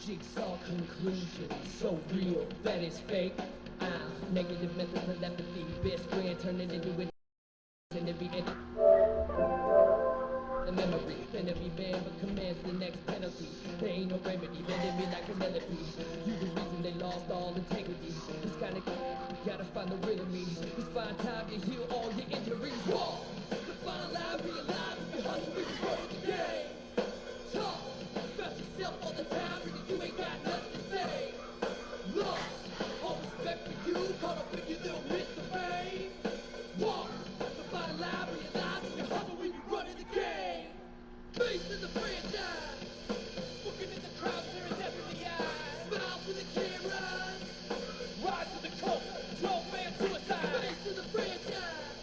jigsaw conclusion, so real that it's fake. Negative mental telepathy, best friend turning into it, and every the memory, then every man but commands the next penalty. There ain't no remedy, let it be like a melody. You the reason they lost all integrity. This kind of gotta find the real of me. It's find time to heal all your injuries. Whoa! To find life, realize if you hustle, we can work the game. Talk about yourself all the time, because you ain't got nothing to say. Lost, all respect for you, caught up with your little Mr. Fame. Walk, to find life, realize if you hustle, we can run the game. Face in the franchise, looking in the crowd, staring death in the eyes. Smile for the cameras, rise to the coast, 12 man suicide. Face in the franchise.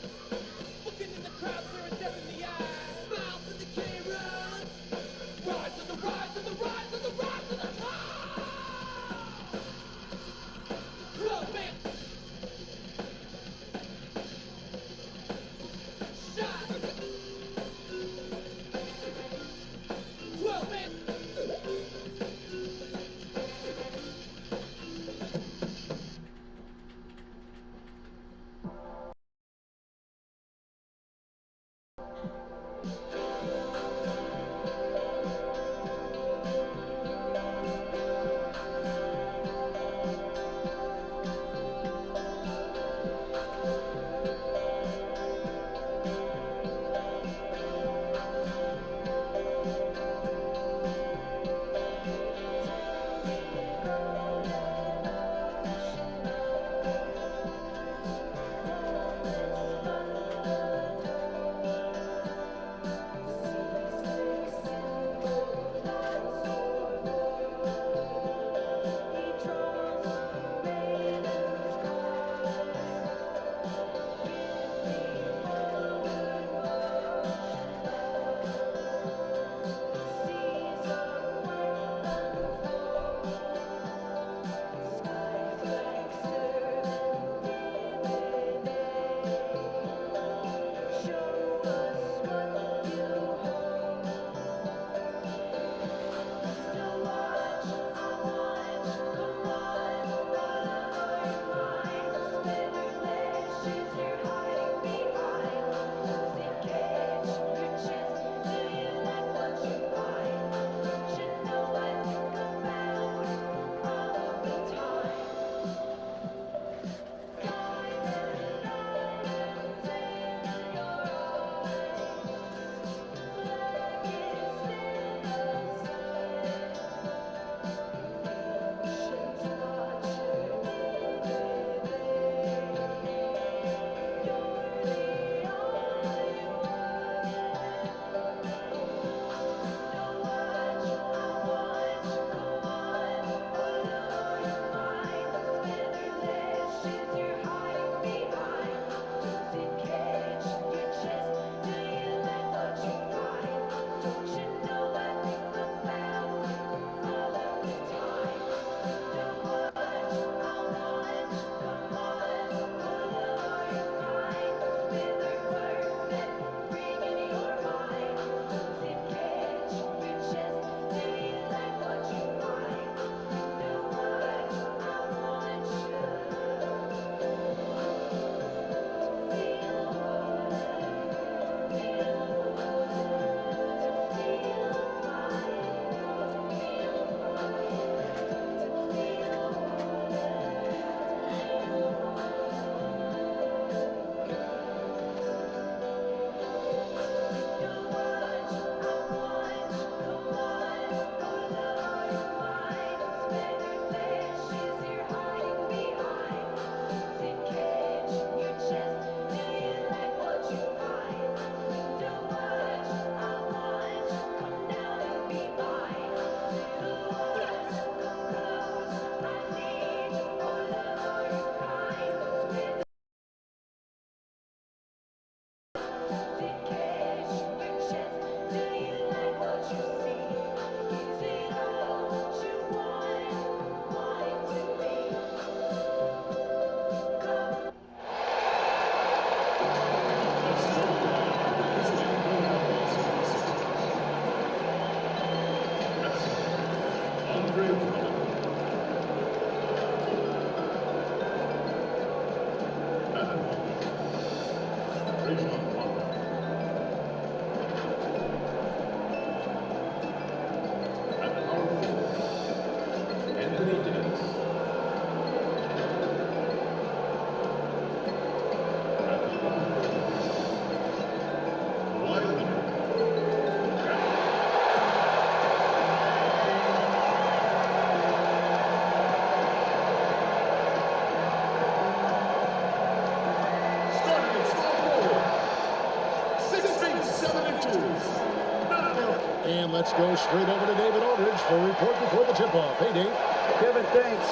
And let's go straight over to David Aldridge for a report before the tip-off. Hey, Dave. Kevin, thanks.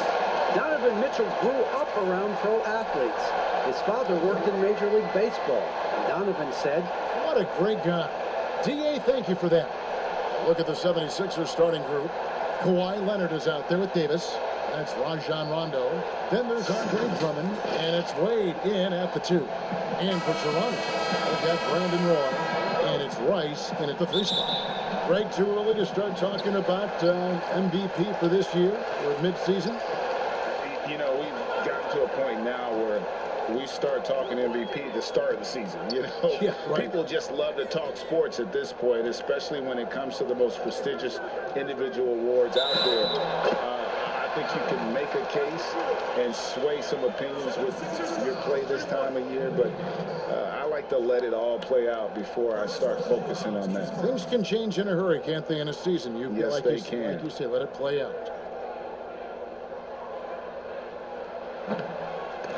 Donovan Mitchell grew up around pro athletes. His father worked in Major League Baseball. And Donovan said, "What a great guy." D.A., thank you for that. Look at the 76ers starting group. Kawhi Leonard is out there with Davis. That's Rajon Rondo. Then there's Andre Drummond. And it's Wade in at the 2. And for Toronto, they've got Brandon Roy. And it's Rice in at the 3 spot. Greg, too early to start talking about MVP for this year or mid-season? You know, we've gotten to a point now where we start talking MVP at the start of the season. You know, yeah, right. People just love to talk sports at this point, especially when it comes to the most prestigious individual awards out there. I think you can make a case and sway some opinions with your play this time of year, but I like to let it all play out before I start focusing on that. Things can change in a hurry, can't they, in a season? Yes, they can. Like you say, let it play out.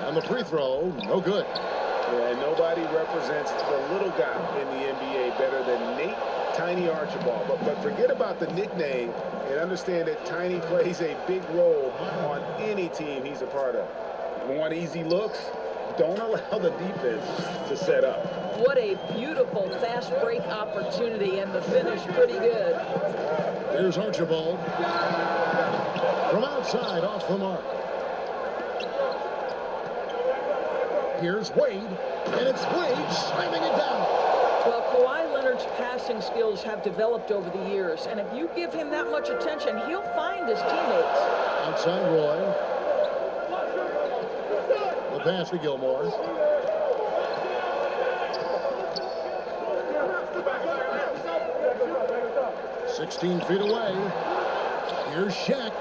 And the free throw, no good. Yeah, and nobody represents the little guy in the NBA better than Nate Tiny Archibald. But forget about the nickname and understand that Tiny plays a big role on any team he's a part of. Want easy looks? Don't allow the defense to set up. What a beautiful fast break opportunity, and the finish pretty good. Here's Archibald. From outside, off the mark. Here's Wade, and it's Wade slamming it down. Well, Kawhi Leonard's passing skills have developed over the years, and if you give him that much attention, he'll find his teammates. Outside Roy. The pass to Gilmore. "16 feet away. Here's Shaq.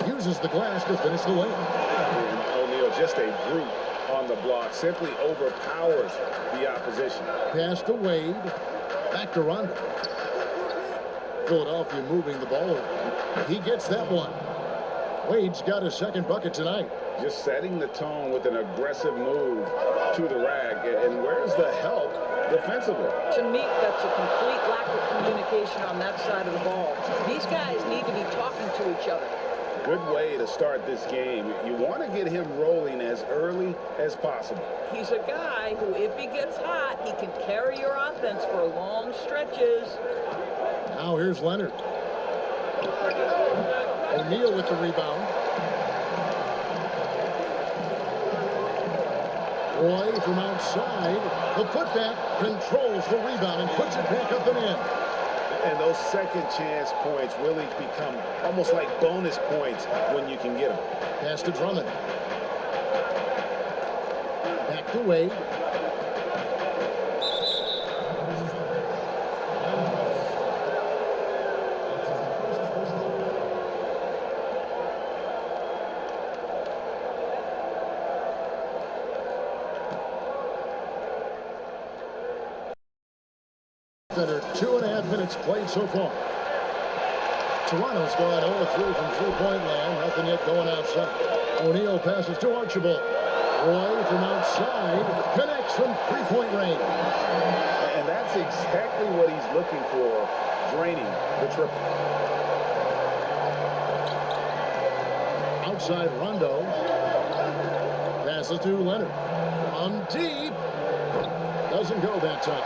Uses the glass to finish the lane. O'Neal, just a brute on the block, simply overpowers the opposition. Pass to Wade. Back to Rondo. Philadelphia moving the ball over. He gets that one. Wade's got his second bucket tonight. Just setting the tone with an aggressive move to the rack. And where's the help defensively? To me, that's a complete lack of communication on that side of the ball. These guys need to be talking to each other. Good way to start this game. You want to get him rolling as early as possible. He's a guy who, if he gets hot, he can carry your offense for long stretches. Now here's Leonard. O'Neal with the rebound. Roy from outside. The putback controls the rebound and puts it back up and in. And those second chance points really become almost like bonus points when you can get them. Pass to Drummond. Back to Wade. Under 2.5 minutes played so far. Toronto's gone 0-3 from three-point land. Nothing yet going outside. O'Neal passes to Archibald. Roy from outside connects from three-point range. And that's exactly what he's looking for, draining the triple. Outside Rondo. Passes to Leonard. On deep. Doesn't go that time.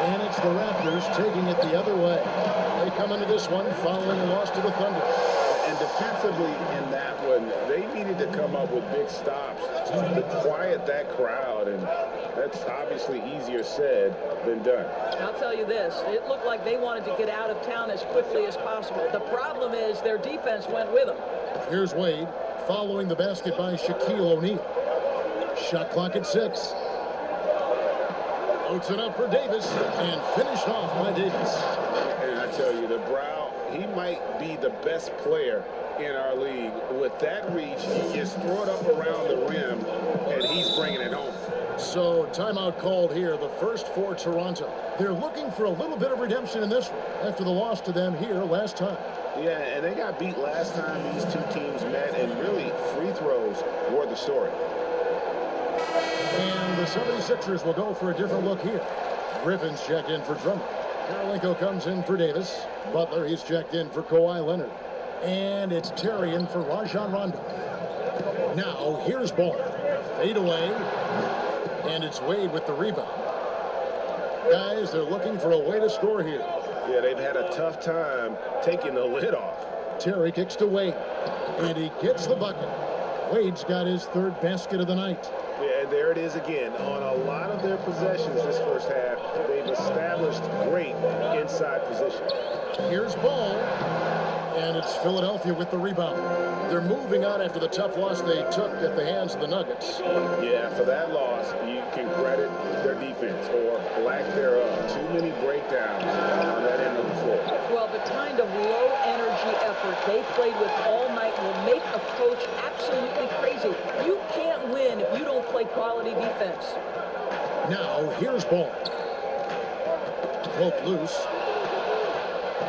And it's the Raptors taking it the other way. They come into this one following a loss to the Thunder. And defensively in that one, they needed to come up with big stops to quiet that crowd. And that's obviously easier said than done. I'll tell you this. It looked like they wanted to get out of town as quickly as possible. The problem is their defense went with them. Here's Wade following the basket by Shaquille O'Neal. Shot clock at 6. Loads it up for Davis and finished off by Davis. And I tell you, the Brow, he might be the best player in our league. With that reach, he just throw it up around the rim, and he's bringing it home. So timeout called here, the first for Toronto. They're looking for a little bit of redemption in this one after the loss to them here last time. Yeah, and they got beat last time these two teams met, and really free throws were the story. And the 76ers will go for a different look here. Griffin's checked in for Drummond. Karolinko comes in for Davis. Butler, he's checked in for Kawhi Leonard. And it's Terry in for Rajon Rondo. Now, here's Ball. Fade away. And it's Wade with the rebound. Guys, they're looking for a way to score here. Yeah, they've had a tough time taking the lid off. Terry kicks to Wade. And he gets the bucket. Wade's got his third basket of the night. Yeah, and there it is again. On a lot of their possessions this first half, they've established great inside position. Here's Ball. And it's Philadelphia with the rebound. They're moving on after the tough loss they took at the hands of the Nuggets. Yeah, for that loss, you can credit their defense or lack thereof. Too many breakdowns on that end of the floor. Well, the kind of low-energy effort they played with all night will make a coach absolutely crazy. You can't win if you don't play quality defense. Now, here's Ball. Broke loose.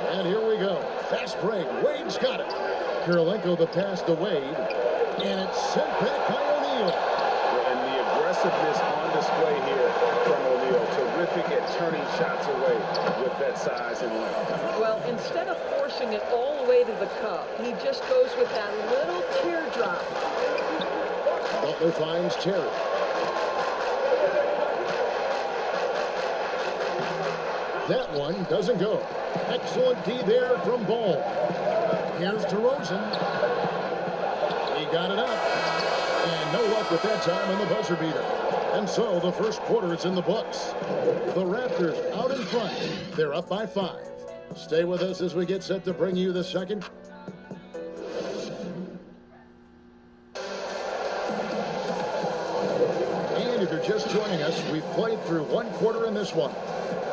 And here we go. Fast break. Wade's got it. Karolinko the pass to Wade. And it's sent back by O'Neal. And the aggressiveness on display here from O'Neal. Terrific at turning shots away with that size and length. Well, instead of forcing it all the way to the cup, he just goes with that little teardrop. Butler finds Terry. That one doesn't go. Excellent D there from Ball. Here's DeRozan. He got it up. And no luck with that time on the buzzer beater. And so the first quarter is in the books. The Raptors out in front. They're up by 5. Stay with us as we get set to bring you the second. And if you're just joining us, we've played through one quarter in this one.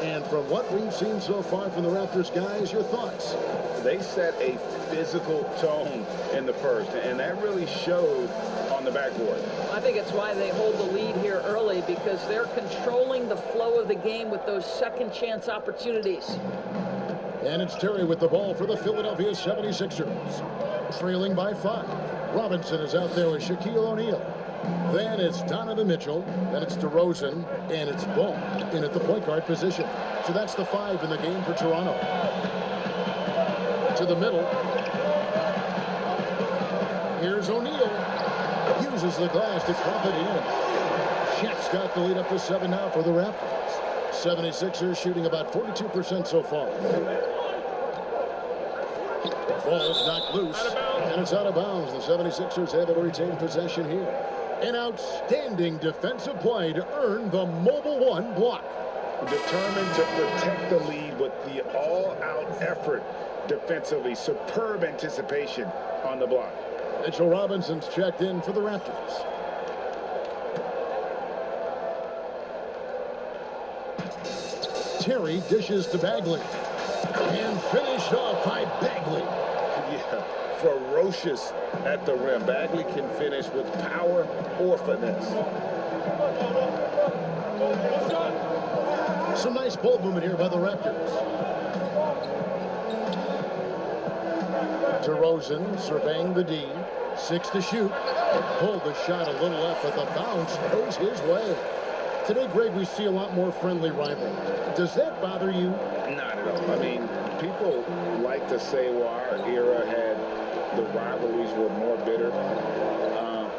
And from what we've seen so far from the Raptors, guys, your thoughts? They set a physical tone in the first, and that really showed on the backboard. I think it's why they hold the lead here early, because they're controlling the flow of the game with those second chance opportunities. And it's Terry with the ball for the Philadelphia 76ers. Trailing by 5. Robinson is out there with Shaquille O'Neal. Then it's Donovan Mitchell. Then it's DeRozan. And it's Ball in at the point guard position. So that's the 5 in the game for Toronto. To the middle. Here's O'Neal. Uses the glass to trap it in. Shaq's got the lead up to 7 now for the Raptors. 76ers shooting about 42% so far. Ball's knocked loose. And it's out of bounds. The 76ers able to retain possession here. An outstanding defensive play to earn the mobile 1 block. Determined to protect the lead with the all-out effort defensively. Superb anticipation on the block. Mitchell Robinson's checked in for the Raptors. Terry dishes to Bagley. And finished off by Bagley. Yeah, ferocious at the rim. Bagley can finish with power or finesse. Some nice ball movement here by the Raptors. DeRozan surveying the D. 6 to shoot. Pulled the shot a little left, but the bounce goes his way. Today, Greg, we see a lot more friendly rivalry. Does that bother you? Not at all. I mean, people like to say, well, our era had the rivalries were more bitter.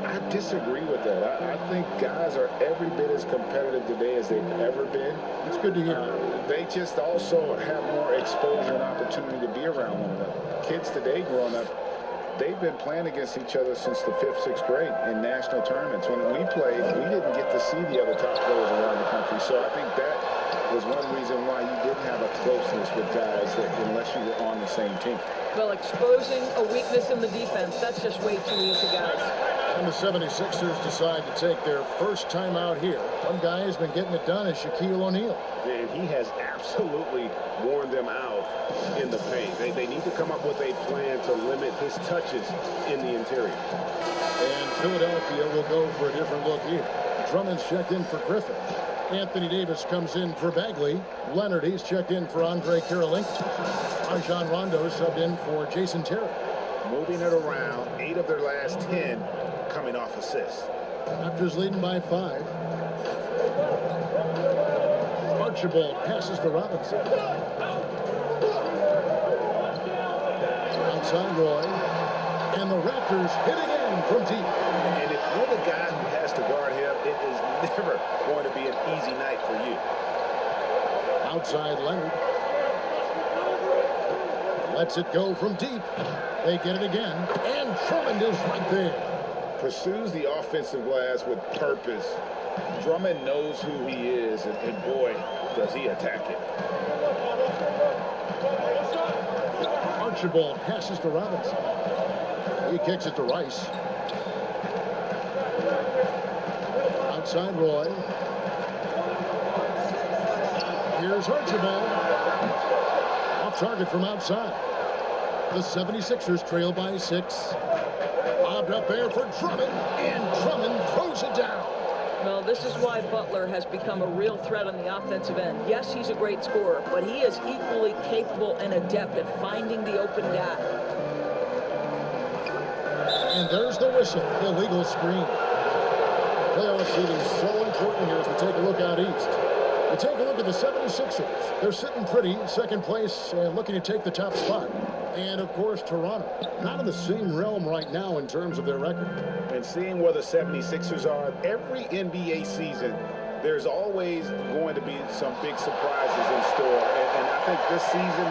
I disagree with that. I think guys are every bit as competitive today as they've ever been. It's good to hear. They just also have more exposure and opportunity to be around one another. Kids today growing up, they've been playing against each other since the 5th, 6th grade in national tournaments. When we played, we didn't get to see the other top players around the country. So I think that was one reason why you didn't have a closeness with guys that unless you were on the same team. Well, exposing a weakness in the defense, that's just way too easy, guys. And the 76ers decide to take their first time out here. One guy has been getting it done is Shaquille O'Neal. And he has absolutely worn them out in the paint. They need to come up with a plan to limit his touches in the interior. And Philadelphia will go for a different look here. Drummond's checked in for Griffin. Anthony Davis comes in for Bagley. Leonard, he's checked in for Andre Karolinko. Rajon Rondo subbed in for Jason Terry. Moving it around, 8 of their last 10 coming off assists. Raptors leading by 5. Archibald passes to Robinson. Outside Roy. And the Raptors hit again from deep. And if you're the guy who has to guard him, it is never going to be an easy night for you. Outside Leonard. Lets it go from deep. They get it again. And Drummond is right there. Pursues the offensive glass with purpose. Drummond knows who he is, and boy, does he attack it. Archibald passes to Robinson. He kicks it to Rice. Outside Roy. Here's Archibald. Off target from outside. The 76ers trail by 6. Lobbed up there for Drummond, and Drummond throws it down. Well, this is why Butler has become a real threat on the offensive end. Yes, he's a great scorer, but he is equally capable and adept at finding the open guy. And there's the whistle. Illegal screen. Playoff seeding is so important here as we take a look out east. We take a look at the 76ers. They're sitting pretty, second place, and looking to take the top spot. And, of course, Toronto. Not in the same realm right now in terms of their record. And seeing where the 76ers are, every NBA season, there's always going to be some big surprises in store. And I think this season,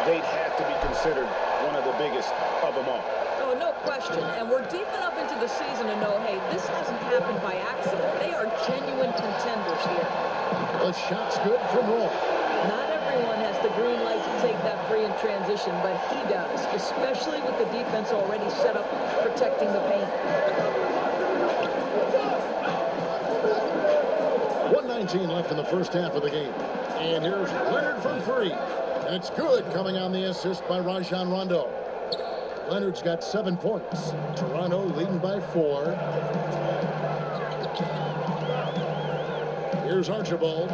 they'd have to be considered one of the biggest of them all. Oh, no question. And we're deep enough into the season to know, hey, this hasn't happened by accident. They are genuine contenders here. The shot's good from Roy. Not everyone has the green light to take that free in transition, but he does, especially with the defense already set up protecting the paint. 1:19 left in the first half of the game. And here's Leonard from 3. And it's good, coming on the assist by Rajon Rondo. Leonard's got 7 points. Toronto leading by 4. Here's Archibald.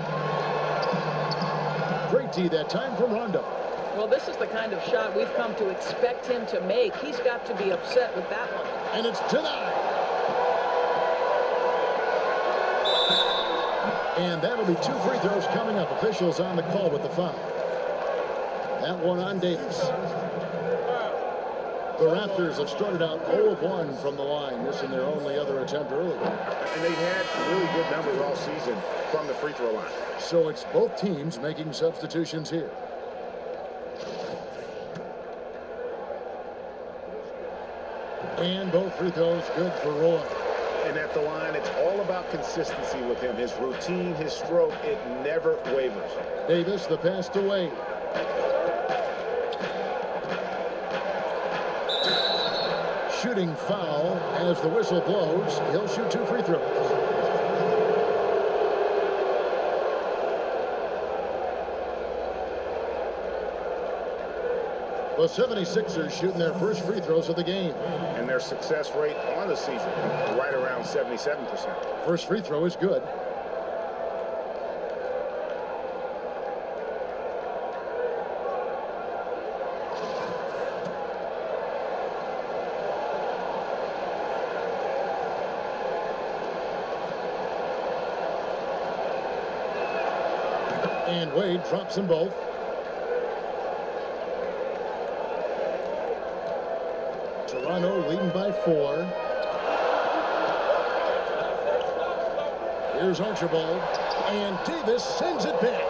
Great D that time from Rondo. Well, this is the kind of shot we've come to expect him to make. He's got to be upset with that one. And it's denied. And that'll be 2 free throws coming up. Officials on the call with the foul. That one on Davis. The Raptors have started out 0 of 1 from the line, missing their only other attempt earlier. And they've had really good numbers all season from the free throw line. So it's both teams making substitutions here. And both free throws good for Roy. And at the line, it's all about consistency with him. His routine, his stroke, it never wavers. Davis, the pass to Wade. Shooting foul as the whistle blows. He'll shoot 2 free throws. The 76ers shooting their first free throws of the game. And their success rate on the season, right around 77%. First free throw is good. And Wade drops them both. Toronto leading by 4. Here's Archibald. And Davis sends it back.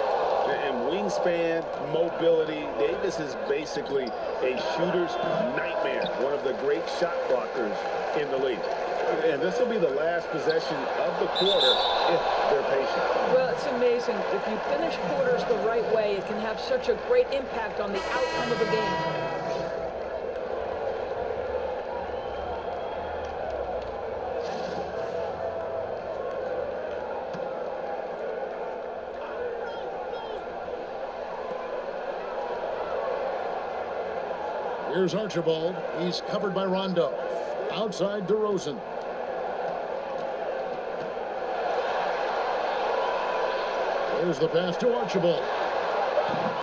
And wingspan, mobility, Davis is basically a shooter's nightmare. One of the great shot blockers in the league. And this will be the last possession of the quarter if they're patient. Well, it's amazing. If you finish quarters the right way, it can have such a great impact on the outcome of the game. Here's Archibald. He's covered by Rondo. Outside DeRozan. There's the pass to Archibald.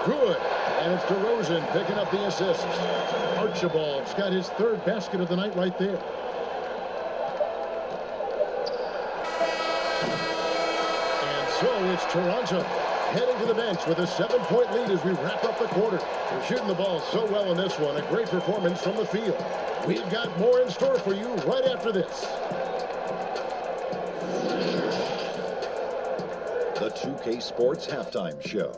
Good. And it's DeRozan picking up the assist. Archibald's got his 3rd basket of the night right there. And so it's Toronto. heading to the bench with a 7-point lead as we wrap up the quarter. They're shooting the ball so well in this one. A great performance from the field. We've got more in store for you right after this. The 2K Sports Halftime Show.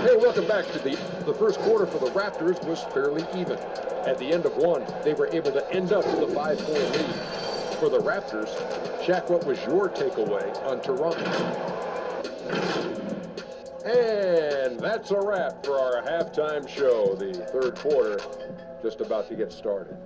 Hey, welcome back to the first quarter for the Raptors was fairly even. At the end of one, they were able to end up with a 5-4 lead. For the Raptors, Shaq, what was your takeaway on Toronto? And that's a wrap for our halftime show. The third quarter just about to get started.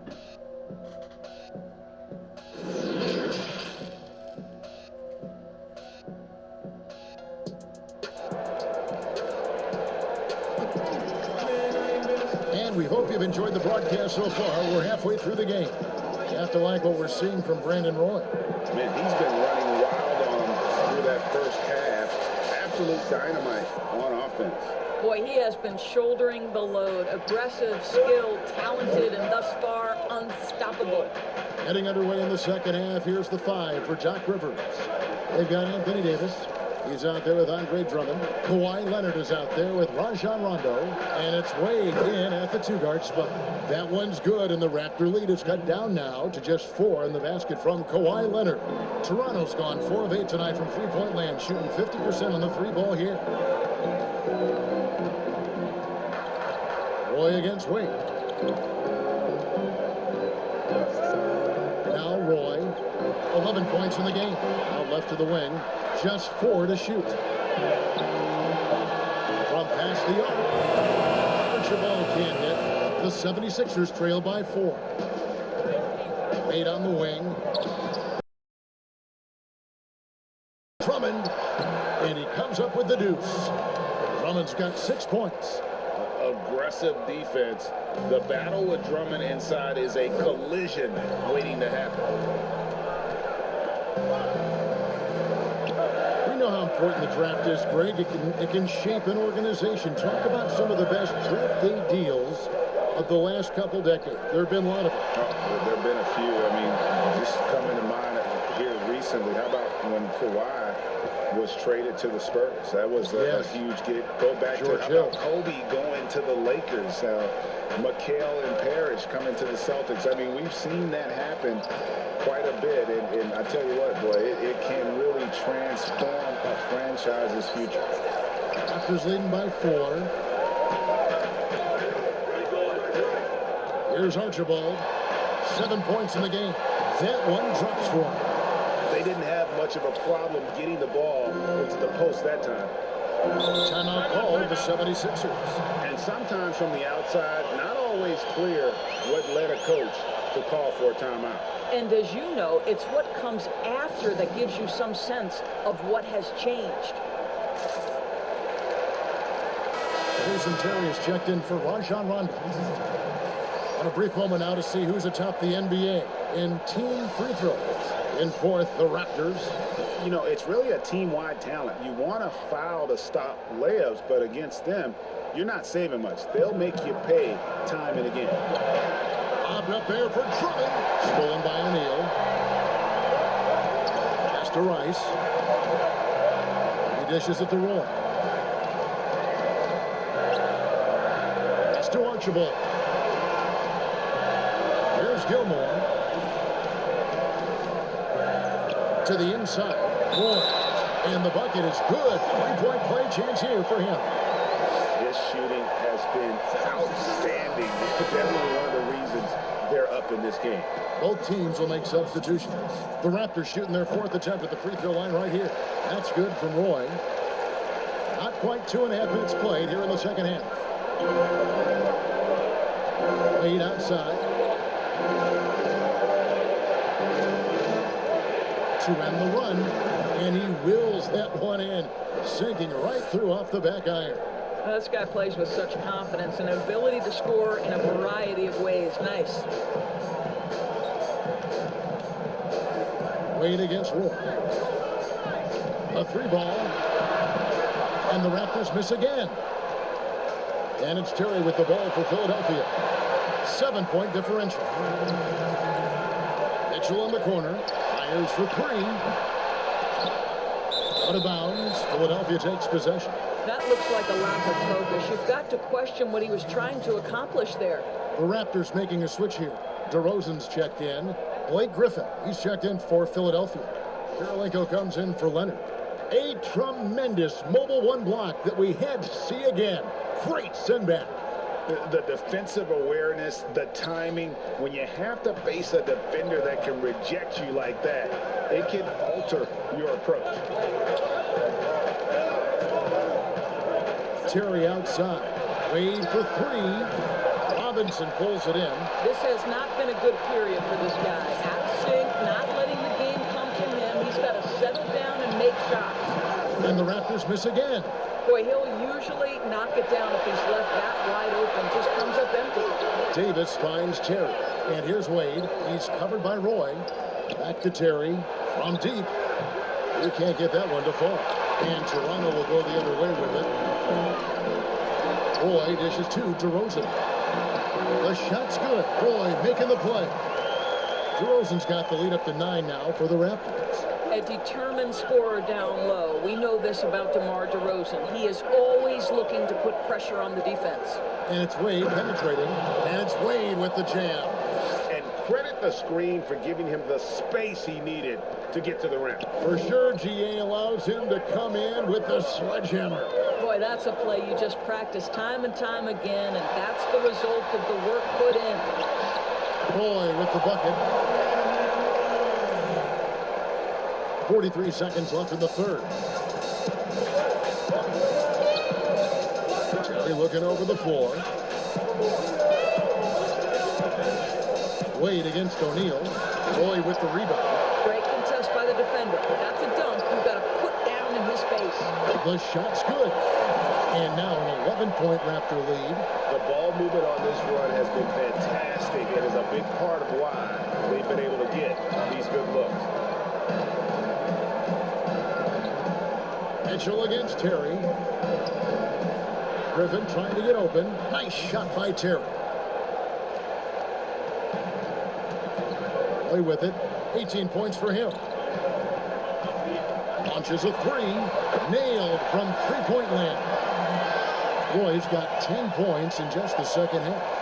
And we hope you've enjoyed the broadcast so far. We're halfway through the game. You have to like what we're seeing from Brandon Roy. Man, he's been running wild on him through that first half. Absolute dynamite on offense. Boy, he has been shouldering the load. Aggressive, skilled, talented, and thus far unstoppable. Heading underway in the second half. Here's the 5 for Doc Rivers. They've got Anthony Davis. He's out there with Andre Drummond. Kawhi Leonard is out there with Rajon Rondo. And it's Wade in at the 2-guard spot. That one's good, and the Raptor lead is cut down now to just 4 in the basket from Kawhi Leonard. Toronto's gone 4 of 8 tonight from three-point land, shooting 50% on the 3-ball here. Roy against Wade. Now Roy, 11 points in the game. Out left to the wing, just 4 to shoot. From past the arc, Archibald can't hit. The 76ers trail by 4. Wade on the wing. Drummond, and he comes up with the deuce. Drummond's got 6 points. Aggressive defense. The battle with Drummond inside is a collision waiting to happen. We know how important the draft is, Greg. It can shape an organization. Talk about some of the best draft day deals of the last couple decades. There have been a lot of them. Oh, there have been a few. I mean, just coming to mind here recently. How about when Kawhi was traded to the Spurs? That was a huge get. Go back George to how Hill. about Kobe going to the Lakers. McHale and Parrish coming to the Celtics. I mean, we've seen that happen quite a bit. And I tell you what, boy, it can really transform a franchise's future. Raptors leading by 4. Here's Archibald. 7 points in the game. That one drops for him. They didn't have much of a problem getting the ball into the post that time. Timeout called the 76ers. And sometimes from the outside, not always clear what led a coach to call for a timeout. And as you know, it's what comes after that gives you some sense of what has changed. Jason Terry is checked in for Rajon Rondo. On a brief moment now to see who's atop the NBA in team free throws. In fourth, the Raptors. You know, it's really a team-wide talent. You want to foul to stop layups, but against them, you're not saving much. They'll make you pay time and again. Lobbed up there for Drummond. Stolen by O'Neal. Pass to Rice. He dishes it to Roy. Pass to Archibald. Here's Gilmore. To the inside. Roy. And the bucket is good. 3-point play chance here for him. His shooting has been outstanding. Definitely one of the reasons they're up in this game. Both teams will make substitutions. The Raptors shooting their 4th attempt at the free throw line right here. That's good from Roy. Not quite 2.5 minutes played here in the second half. Wade outside. To end the run, and he wills that one in, sinking right through off the back iron. This guy plays with such confidence and an ability to score in a variety of ways. Nice. Wade against Roy. A 3-ball, and the Raptors miss again. And it's Terry with the ball for Philadelphia. 7-point differential. Mitchell in the corner. Fires for 3. Out of bounds. Philadelphia takes possession. That looks like a lack of focus. You've got to question what he was trying to accomplish there. The Raptors making a switch here. DeRozan's checked in. Blake Griffin, he's checked in for Philadelphia. Kirilenko comes in for Leonard. A tremendous mobile one block that we had to see again. Great send back. The defensive awareness, the timing, when you have to face a defender that can reject you like that, it can alter your approach. Terry outside. Wade for three. Robinson pulls it in. This has not been a good period for this guy. Out of sync, not letting the game come to him. He's got to settle down and make shots. And the Raptors miss again. Boy, he'll usually knock it down if he's left that wide open. Just comes up empty. Davis finds Terry. And here's Wade. He's covered by Roy. Back to Terry from deep. You can't get that one to fall. And Toronto will go the other way with it. Roy dishes to DeRozan. The shot's good. Roy making the play. DeRozan's got the lead up to 9 now for the Raptors. A determined scorer down low. We know this about DeMar DeRozan. He is always looking to put pressure on the defense. And it's Wade penetrating. And it's Wade with the jam. And credit the screen for giving him the space he needed to get to the rim. For sure, GA allows him to come in with the sledgehammer. Boy, that's a play you just practice time and time again, and that's the result of the work put in. Roy with the bucket. 43 seconds left in the third. Terry looking over the floor. Wade against O'Neal. Roy with the rebound. Great contest by the defender. That's a dunk you've got to put down in his face. The shot's good. And now an 11-point Raptor lead. The ball movement on this run has been fantastic and is a big part of why they've been able to get these good looks. Mitchell against Terry. Griffin trying to get open. Nice shot by Terry. Play with it. 18 points for him. Launches a three. Nailed from three-point land. Roy's got 10 points in just the second half.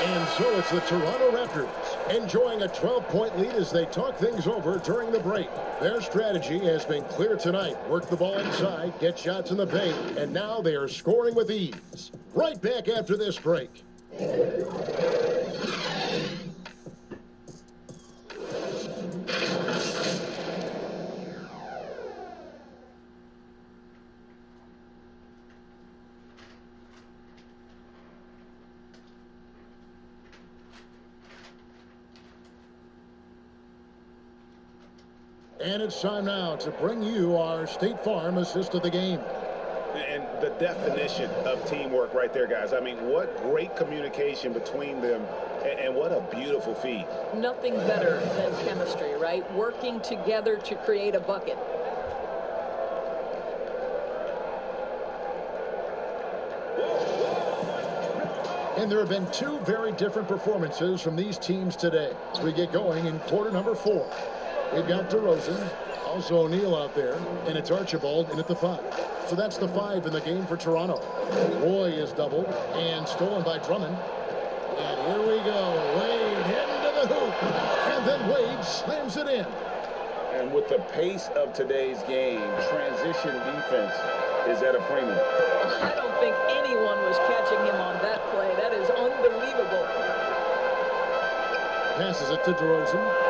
And so it's the Toronto Raptors enjoying a 12-point lead as they talk things over during the break. Their strategy has been clear tonight. Work the ball inside, get shots in the paint, and now they are scoring with ease. Right back after this break. And it's time now to bring you our State Farm assist of the game. And the definition of teamwork right there, guys. I mean, what great communication between them, and what a beautiful feed. Nothing better than chemistry, right? Working together to create a bucket. And there have been two very different performances from these teams today as we get going in quarter number 4. We've got DeRozan, also O'Neal out there, and it's Archibald in at the 5. So that's the 5 in the game for Toronto. Roy is doubled and stolen by Drummond. And here we go. Wade into the hoop. And then Wade slams it in. And with the pace of today's game, transition defense is at a premium. I don't think anyone was catching him on that play. That is unbelievable. Passes it to DeRozan.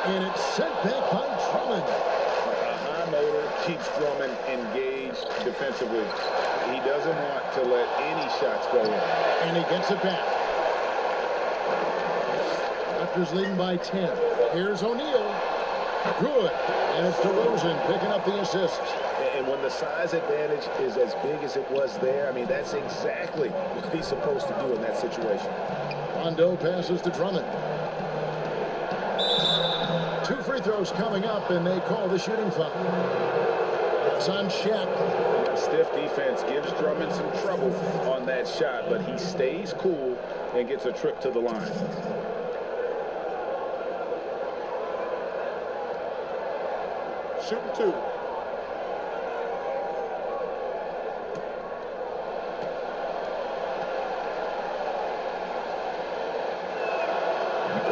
And it's sent back by Drummond. A high motor keeps Drummond engaged defensively. He doesn't want to let any shots go in. And he gets it back. Raptors leading by 10. Here's O'Neal. Good. And it's DeRozan picking up the assist. And when the size advantage is as big as it was there, I mean, that's exactly what he's supposed to do in that situation. Rondo passes to Drummond. 2 free throws coming up, and they call the shooting foul. It's on Shaq. Stiff defense gives Drummond some trouble on that shot, but he stays cool and gets a trip to the line. Shooting 2.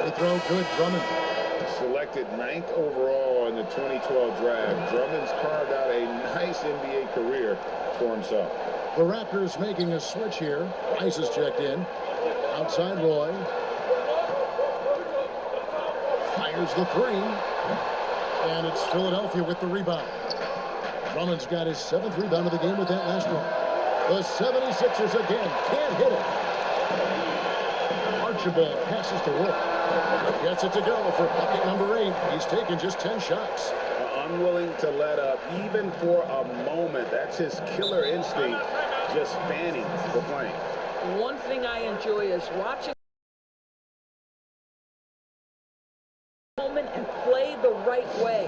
They throw good. Drummond. Selected 9th overall in the 2012 draft, Drummond's carved out a nice NBA career for himself. The Raptors making a switch here. Rice is checked in. Outside Roy. Fires the 3. And it's Philadelphia with the rebound. Drummond's got his 7th rebound of the game with that last one. The 76ers again can't hit it. Archibald passes to Roy. Gets it to go for bucket number 8. He's taken just 10 shots. Unwilling to let up even for a moment. That's his killer instinct, just fanning the flame. One thing I enjoy is watching and play the right way.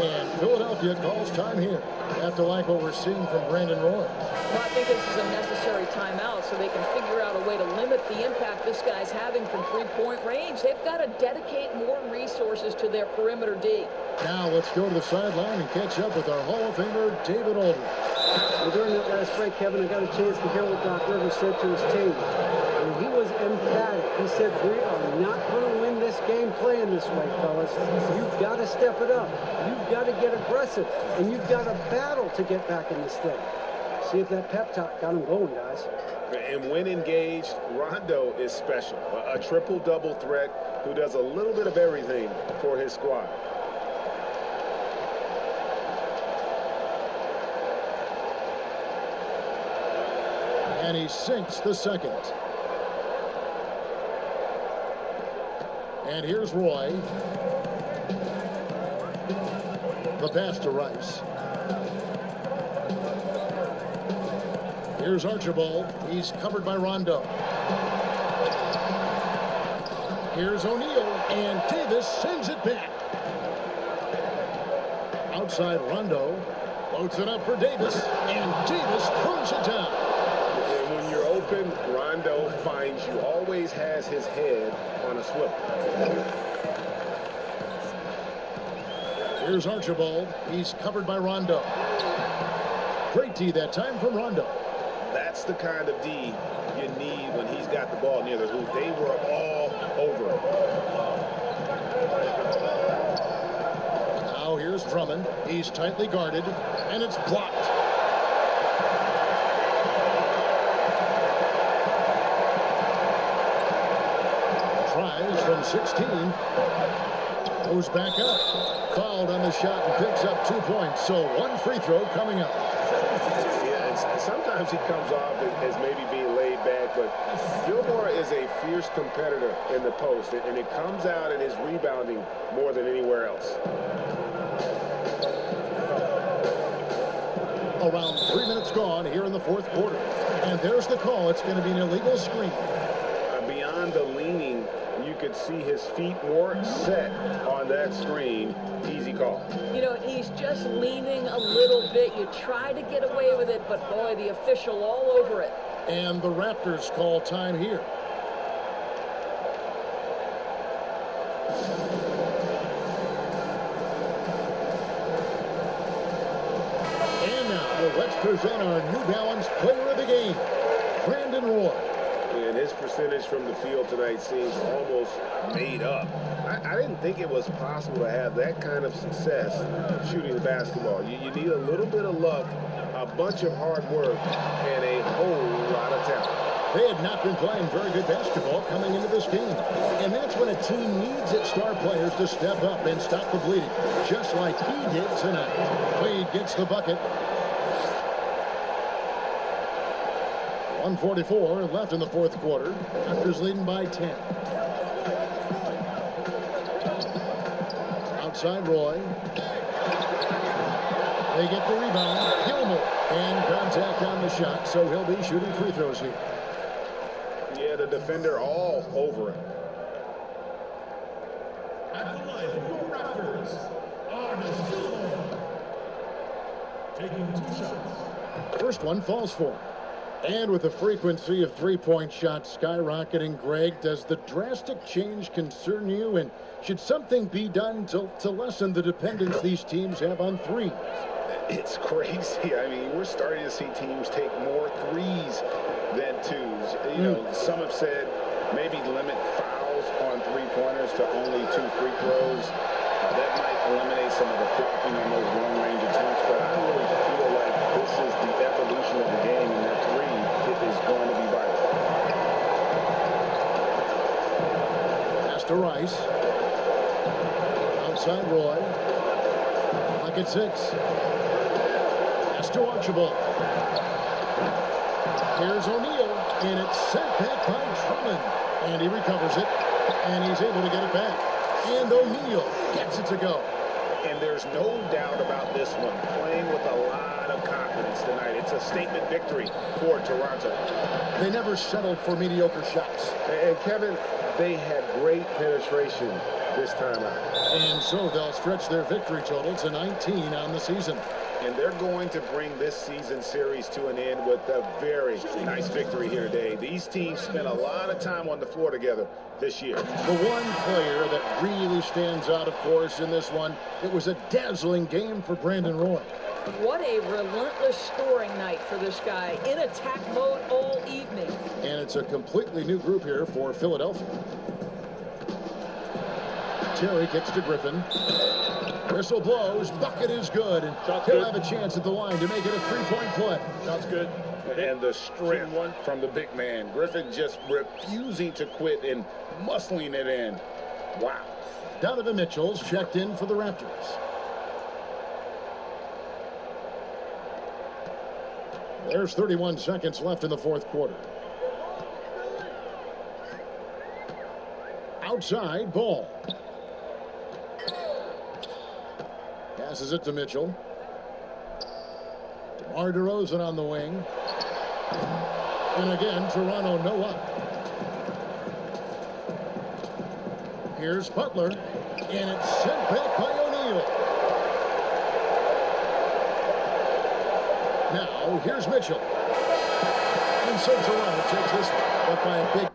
And Philadelphia calls time here. You have to like what we're seeing from Brandon Roy. Well, I think this is a necessary timeout so they can figure out a way to limit the impact this guy's having from three-point range. They've got to dedicate more resources to their perimeter D. Now let's go to the sideline and catch up with our Hall of Famer, David Aldridge. Well, during that last break, Kevin, I got a chance to hear what Doc Rivers said to his team. And he was emphatic. He said, we are not going to win this game playing this way, fellas. You've got to step it up. You've got to get aggressive. And you've got to battle to get back in this thing. See if that pep talk got him going, guys. And when engaged, Rondo is special. A triple-double threat who does a little bit of everything for his squad. And he sinks the second. And here's Roy. The pass to Rice. Here's Archibald. He's covered by Rondo. Here's O'Neal. And Davis sends it back. Outside Rondo. Floats it up for Davis. And Davis throws it down. And when you're open, Rondo finds you. Always has his head on a swivel. Here's Archibald. He's covered by Rondo. Great D that time from Rondo. That's the kind of D you need when he's got the ball near the hoop. They were all over him. Now here's Drummond. He's tightly guarded, and it's blocked. Tries from 16. Goes back up. Fouled on the shot and picks up 2 points. So one free throw coming up. Yeah, sometimes he comes off as maybe being laid back, but Gilmore is a fierce competitor in the post, and it comes out in his rebounding more than anywhere else. Around 3 minutes gone here in the fourth quarter. And there's the call. It's going to be an illegal screen. Beyond the leaning, you could see his feet more set on that screen. Easy call. You know, he's just leaning a little bit. You try to get away with it, but boy, the official all over it. And the Raptors call time here. And now, let's present our New Balance player of the game, Brandon Roy. And his percentage from the field tonight seems almost made up. I didn't think it was possible to have that kind of success shooting the basketball. You need a little bit of luck, a bunch of hard work, and a whole lot of talent. They had not been playing very good basketball coming into this game. And that's when a team needs its star players to step up and stop the bleeding, just like he did tonight. Wade gets the bucket. 1:44 left in the fourth quarter. Raptors leading by 10. Outside Roy. They get the rebound. Gilmore. And contact on the shot, so he'll be shooting free throws here. Yeah, the defender all over him. At the line, your Raptors are Gilmore. Taking 2 shots. First one falls for him. And with the frequency of three-point shots skyrocketing, Greg, does the drastic change concern you? And should something be done to lessen the dependence these teams have on threes? It's crazy. I mean, we're starting to see teams take more threes than twos. You know, some have said maybe limit fouls on three-pointers to only 2 free throws. That might eliminate some of the blocking on those long-range attempts, but I really feel like this is the evolution of the game, and that three is going to be vital. Pass to Rice. Outside Roy. Clock at 6. Pass to Archibald. Here's O'Neal, and it's sent back by Drummond. And he recovers it, and he's able to get it back. And O'Neal gets it to go. And there's no doubt about this one. Playing with a lot of confidence tonight. It's a statement victory for Toronto. They never settled for mediocre shots. And Kevin, they had great penetration this time out. And so they'll stretch their victory total to 19 on the season. And they're going to bring this season series to an end with a very nice victory here today. These teams spent a lot of time on the floor together this year. The one player that really stands out, of course, in this one, it was a dazzling game for Brandon Roy. What a relentless scoring night for this guy. In attack mode all evening. And it's a completely new group here for Philadelphia. Terry kicks to Griffin. Whistle blows. Bucket is good. And he'll have a chance at the line to make it a three-point play. Sounds good. And the strength from the big man. Griffin just refusing to quit and muscling it in. Wow. Donovan Mitchell's checked in for the Raptors. There's 31 seconds left in the fourth quarter. Outside, Ball. Passes it to Mitchell. DeMar DeRozan on the wing. And again, Toronto no up. Here's Butler. And it's sent back by O'Neal. Now, here's Mitchell. And so Toronto takes this, but by a big